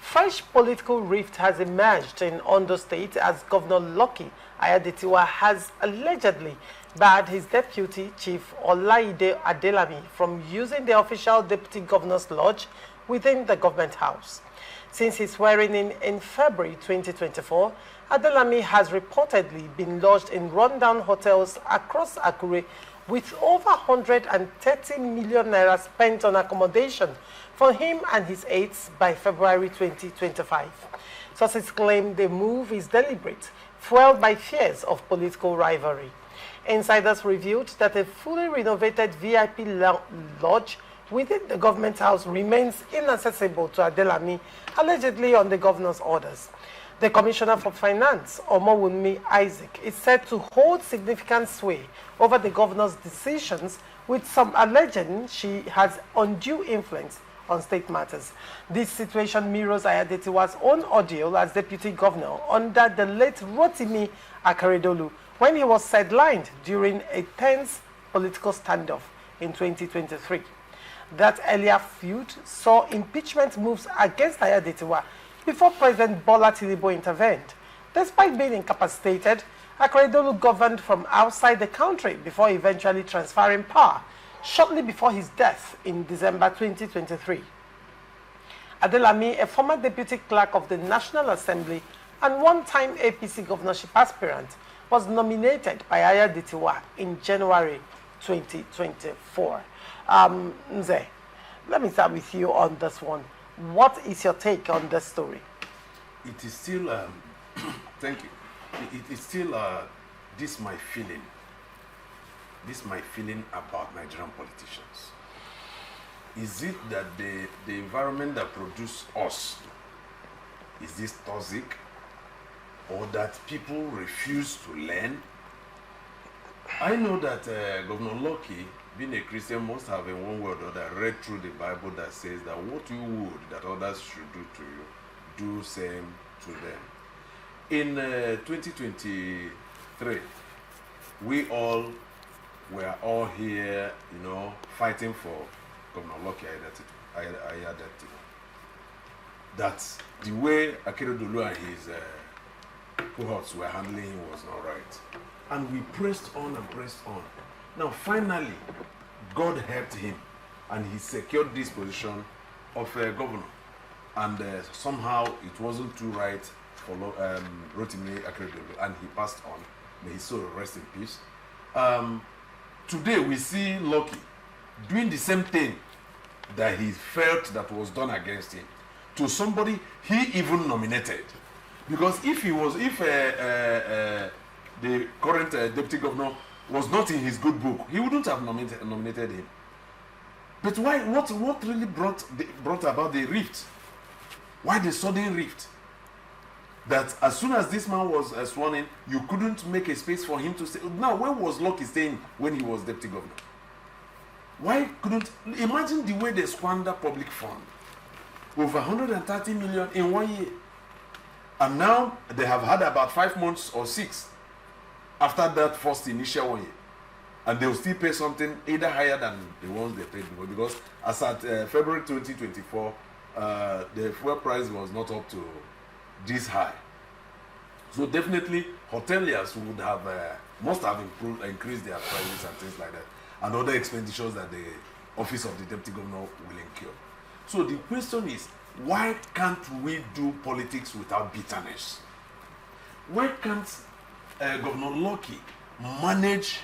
Fresh political rift has emerged in Ondo State as Governor Lucky Aiyedatiwa has allegedly barred his deputy chief Olayide Adelami from using the official deputy governor's lodge within the government house. Since his swearing in February 2024, Adelami has reportedly been lodged in rundown hotels across Akure with over 130 million naira spent on accommodation for him and his aides by February 2025. Sources claim the move is deliberate, fueled by fears of political rivalry. Insiders revealed that a fully renovated VIP lodge within the government house remains inaccessible to Adelami, allegedly on the governor's orders. The Commissioner for Finance, Omowunmi Isaac, is said to hold significant sway over the governor's decisions, with some alleging she has undue influence on state matters. This situation mirrors Aiyedatiwa's own ordeal as deputy governor under the late Rotimi Akeredolu when he was sidelined during a tense political standoff in 2023. That earlier feud saw impeachment moves against Aiyedatiwa before President Bola Tinubu intervened. Despite being incapacitated, Akeredolu governed from outside the country before eventually transferring power shortly before his death in December 2023. Adelami, a former deputy clerk of the National Assembly and one-time APC governorship aspirant, was nominated by Aiyedatiwa in January 2024. Nze, let me start with you on this one. What is your take on this story? It is still, thank you. It is still, this my feeling about Nigerian politicians. Is it that the environment that produced us, is this toxic? Or that people refuse to learn? I know that Governor Lucky, being a Christian, must have in one word or other read through the Bible that says that what you would that others should do to you, do same to them. In 2023, we were all here, fighting for Governor Lucky Aiyedatiwa. That the way Akeredolu and his cohorts were handling him was not right. And we pressed on and pressed on. Now, finally, God helped him, and he secured this position of governor. And somehow it wasn't too right for Rotimi Akeredolu, and he passed on. May his soul rest in peace. Today, we see Lucky doing the same thing that he felt that was done against him to somebody he even nominated. Because if the current deputy governor was not in his good book, he wouldn't have nominated him. But why? What really brought about the rift? Why the sudden rift? That as soon as this man was sworn in, you couldn't make a space for him to stay. Now, where was Lucky staying when he was deputy governor? Why couldn't, imagine the way they squander public fund. Over 130 million in 1 year. And now they have had about 5 months or 6 after that first initial 1 year. And they will still pay something either higher than the ones they paid before. Because as at February 2024, the fuel price was not up to this high. So definitely hoteliers would have must have increased their prices and things like that, and other expenditures that the office of the deputy governor will incur. So the question is, why can't we do politics without bitterness? Why can't Governor Lucky manage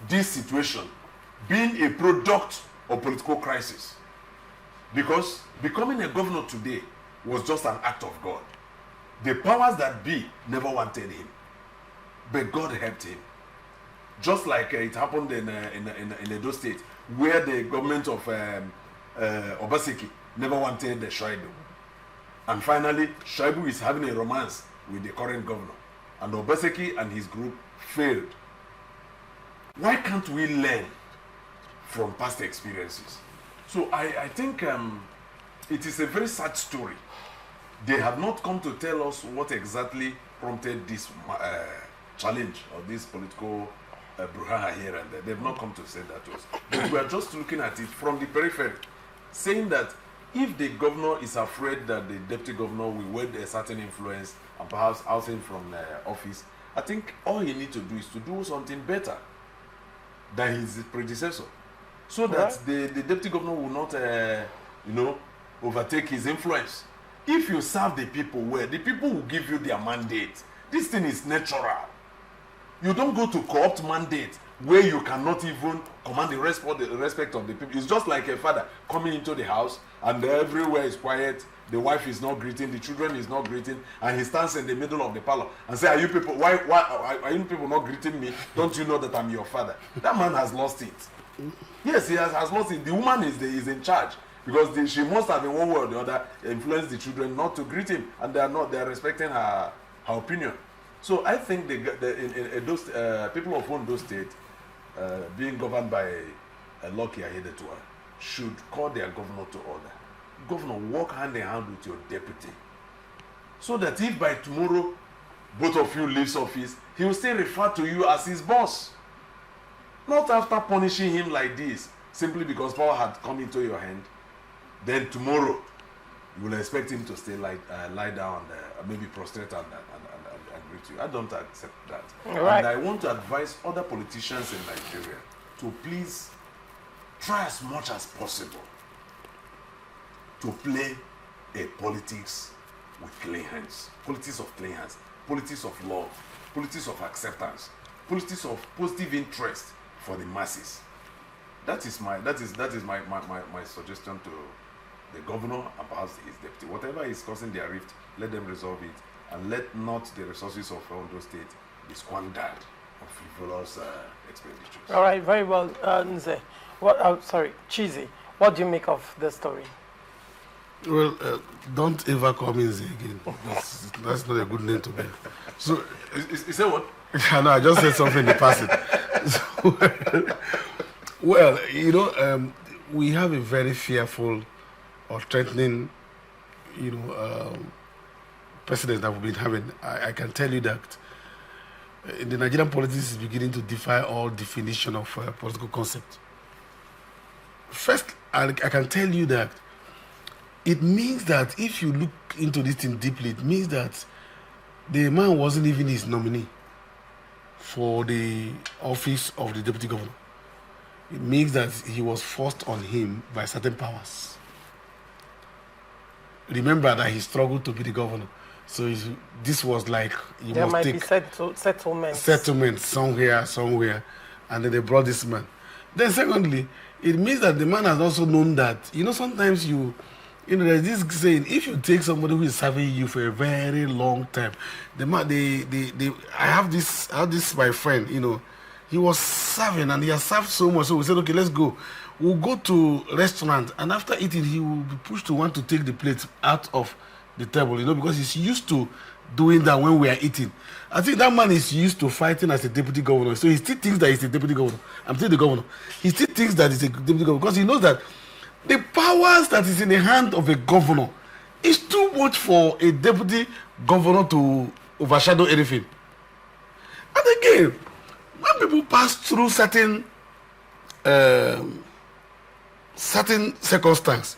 this situation being a product of political crisis? Because becoming a governor today was just an act of God. The powers that be never wanted him, but God helped him. Just like it happened in Ondo State, where the government of Obaseki never wanted the Shaibu. And finally, Shaibu is having a romance with the current governor. And Obaseki and his group failed. Why can't we learn from past experiences? So I think it is a very sad story. They have not come to tell us what exactly prompted this challenge or this political brouhaha here and there. They've not come to say that to us. But we are just looking at it from the periphery, saying that If the governor is afraid that the deputy governor will wield a certain influence and perhaps oust him from office, I think all he needs to do is to do something better than his predecessor, so that the deputy governor will not, overtake his influence. If you serve the people well, the people will give you their mandate. This thing is natural. You don't go to co-opt mandate where you cannot even command the respect of the people. It's just like a father coming into the house and everywhere is quiet. The wife is not greeting, the children is not greeting, and he stands in the middle of the parlor and say, "Are you people? Why are you people not greeting me? Don't you know that I'm your father?" That man has lost it. Yes, he has lost it. The woman is in charge because she must have in one way or the other influenced the children not to greet him, and they are respecting her opinion. So I think those people of Ondo State, being governed by Lucky Aiyedatiwa, should call their governor to order. Governor, work hand in hand with your deputy, so that if by tomorrow both of you leaves office, he will still refer to you as his boss. Not after punishing him like this, simply because power had come into your hand. Then tomorrow, you will expect him to stay lie down, maybe prostrate and greet you. I don't accept that. Right. And I want to advise other politicians in Nigeria to please try as much as possible to play a politics with clean hands. Politics of clean hands. Politics of love. Politics of acceptance. Politics of positive interest for the masses. That is my suggestion to the governor and perhaps his deputy. Whatever is causing their rift, let them resolve it, and let not the resources of Ondo State be squandered on frivolous expenditures. All right, very well, Nze. Chizi, what do you make of the story? Well, don't ever call me Nze again. That's not a good name to bear. So, is that what? I know, I just said something in the past. So, well, we have a very fearful or threatening, precedent that we've been having. I can tell you that the Nigerian politics is beginning to defy all definition of political concept. First, I can tell you that it means that if you look into this thing deeply, it means that the man wasn't even his nominee for the office of the deputy governor. It means that he was forced on him by certain powers. Remember that he struggled to be the governor. So this was like there must take settlements somewhere, and then they brought this man. Then secondly, it means that the man has also known that, sometimes there's this saying, if you take somebody who is serving you for a very long time, I have this my friend, he was serving and he has served so much, so we said, okay, let's go. We'll go to restaurant, and after eating, he will be pushed to want to take the plate out of the table, because he's used to doing that when we are eating. I think that man is used to fighting as a deputy governor, so he still thinks that he's a deputy governor. I'm still the governor. He still thinks that he's a deputy governor because he knows that the powers that is in the hand of a governor is too much for a deputy governor to overshadow anything. And again, when people pass through certain circumstances,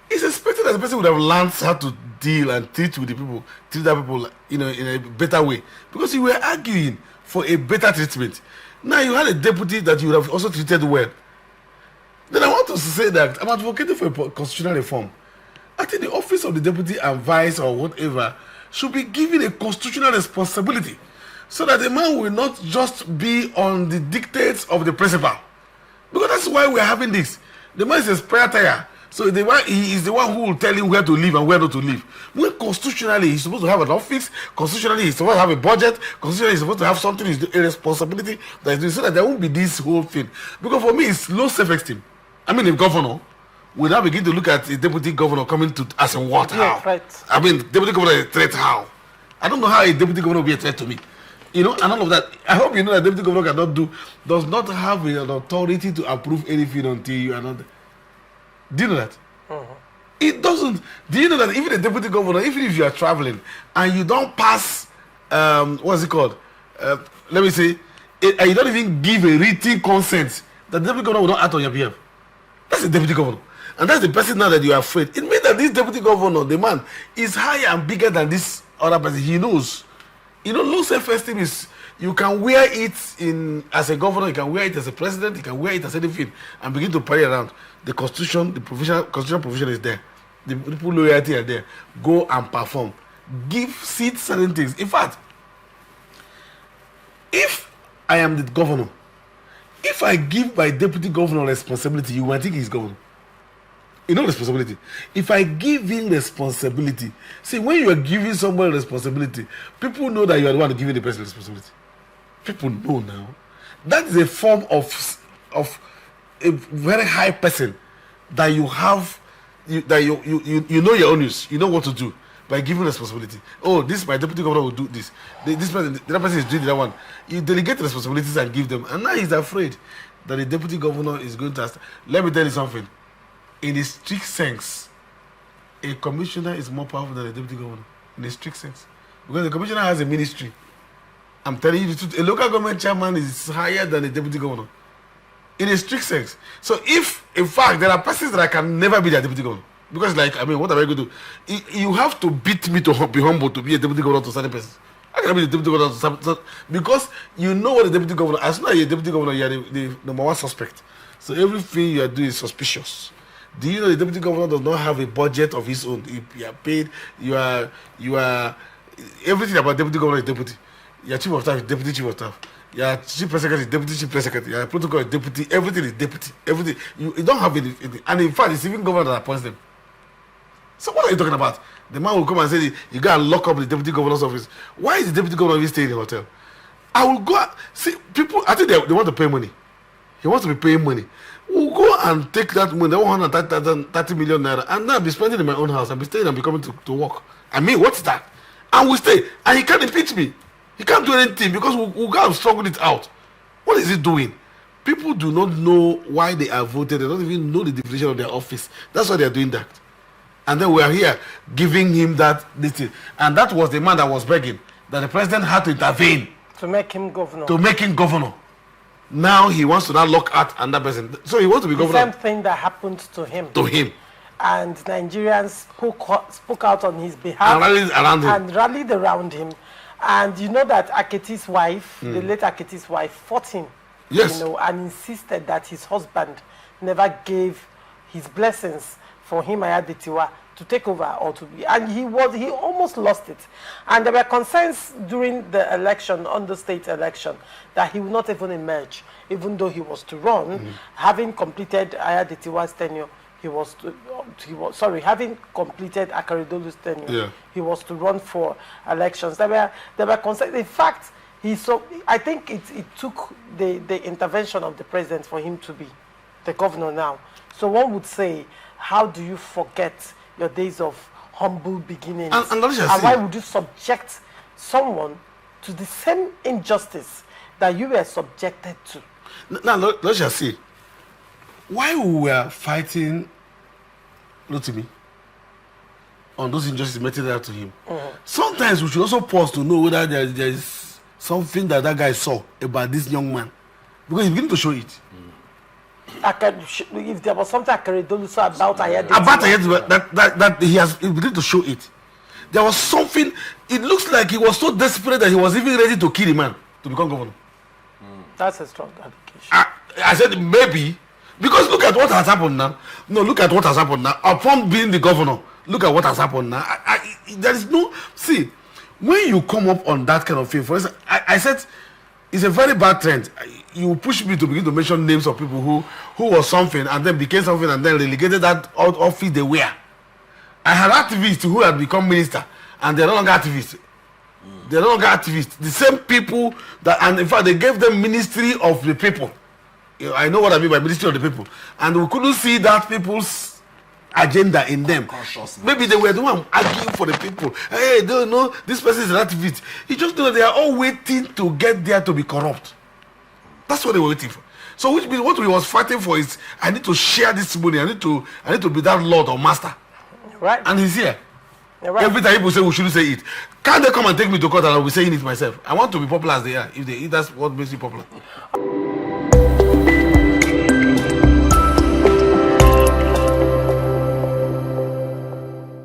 it's expected that the person would have learned how to deal and treat with the people, treat the people, in a better way. Because you were arguing for a better treatment. Now you had a deputy that you would have also treated well. Then I want to say that I'm advocating for a constitutional reform. I think the office of the deputy and vice or whatever should be given a constitutional responsibility, so that the man will not just be on the dictates of the principal. Because that's why we're having this. The man is a spare tire. So he is the one who will tell him where to live and where not to live. When constitutionally he's supposed to have an office, constitutionally he's supposed to have a budget, constitutionally he's supposed to have something, a responsibility that is doing, so that there won't be this whole thing. Because for me, it's low self-esteem. I mean, a governor will now begin to look at a deputy governor coming to as a what? Yeah, how? right. I mean, deputy governor is a threat. How? I don't know how a deputy governor will be a threat to me. And all of that. I hope you know that deputy governor does not have an authority to approve anything until you are not. Do you know that? Uh-huh. It doesn't. Do you know that even a deputy governor, even if you are traveling and you don't pass, what's it called? Let me say, and you don't even give a written consent, the deputy governor will not act on your behalf. That's a deputy governor. and that's the person now that you are afraid. It means that this deputy governor, the man, is higher and bigger than this other person. He knows. Low self-esteem is, you can wear it as a governor, you can wear it as a president, you can wear it as anything, and begin to party around. The constitutional provision is there. The people loyalty are there. Go and perform. Seat certain things. In fact, if I am the governor, if I give my deputy governor responsibility, you might think he's governor. Responsibility. If I give him responsibility, see, when you are giving somebody responsibility, people know that you are the one giving the person responsibility. People know now. That is a form of a very high person that you have, you know your own use. You know what to do by giving responsibility. Oh, this my deputy governor will do this. This person, the other person is doing the other one. You delegate the responsibilities and give them, and now he's afraid that the deputy governor is going to ask. Let me tell you something. In a strict sense, a commissioner is more powerful than a deputy governor. In a strict sense, because the commissioner has a ministry. I'm telling you the truth. A local government chairman is higher than a deputy governor. In a strict sense. So if, in fact, there are persons that I can never be their deputy governor. Because, what am I going to do? You have to beat me to be humble to be a deputy governor to certain persons. I cannot be the deputy governor to some, because you know what the deputy governor, as soon as you're a deputy governor, you are the number one suspect. So everything you are doing is suspicious. Do you know the deputy governor does not have a budget of his own? You are paid, you are everything about deputy governor is deputy. Your chief of staff is deputy chief of staff. Your chief press secretary is deputy chief press secretary. Your protocol is deputy. Everything is deputy. Everything. You don't have anything. And in fact, it's even governor that appoints them. So what are you talking about? The man will come and say, you got to lock up the deputy governor's office. Why is the deputy governor even staying in the hotel? I will go, see, people, I think they want to pay money. He wants to be paying money. We'll go and take that money, 130 million naira, and now be spending in my own house and be staying and be coming to work. What's that? And we stay. And he can't impeach me. He can't do anything because we'll go and struggle it out. What is he doing? People do not know why they are voted. They don't even know the definition of their office. That's why they are doing that. And then we are here giving him this thing. And that was the man that was begging that the president had to intervene. To make him governor. To make him governor. Now he wants to now lock out another person. So he wants to be governor. The same thing that happened to him. To him. And Nigerians spoke out on his behalf. And rallied around him. And you know that Aketi's wife, the late Aketi's wife, fought him. Yes. And insisted that his husband never gave his blessings for him, Aiyedatiwa, to take over or to be. And he almost lost it. And there were concerns during the election, Ondo State election, that he would not even emerge, even though he was to run, having completed Aiyedatiwa's tenure. Having completed Akeredolu's tenure, he was to run for elections. There were concerns. In fact, I think it took the intervention of the president for him to be the governor now. So one would say, how do you forget your days of humble beginnings? And why would you subject someone to the same injustice that you were subjected to? Now, let's just see. Why we were fighting Rotimi on those injustices meted out to him, sometimes we should also pause to know whether there is something that guy saw about this young man, because he's beginning to show it. If there was something Akeredolu saw about Aiyedatiwa, that he's beginning to show it. There was something. It looks like he was so desperate that he was even ready to kill a man to become governor. That's a strong allegation. I said maybe. Because look at what has happened now. No, look at what has happened now. Upon being the governor, look at what has happened now. There is no... See, when you come up on that kind of thing, for instance, I said, it's a very bad trend. You push me to begin to mention names of people who was something and then became something and then relegated that office they were. I had activists who had become minister and they're no longer activists. They're no longer activists. The same people that... And in fact, they gave them ministry of the people. I know what I mean by ministry of the people, and we couldn't see that people's agenda in them. Maybe they were the one arguing for the people. Hey, they don't know this person is an activist. You just know they are all waiting to get there to be corrupt. That's what they were waiting for. So, which means what we was fighting for is I need to share this money. I need to be that lord or master. Right. And he's here. Right. Every time people say we shouldn't say it, can't they come and take me to court and I'll be saying it myself? I want to be popular as they are. If that's what makes me popular.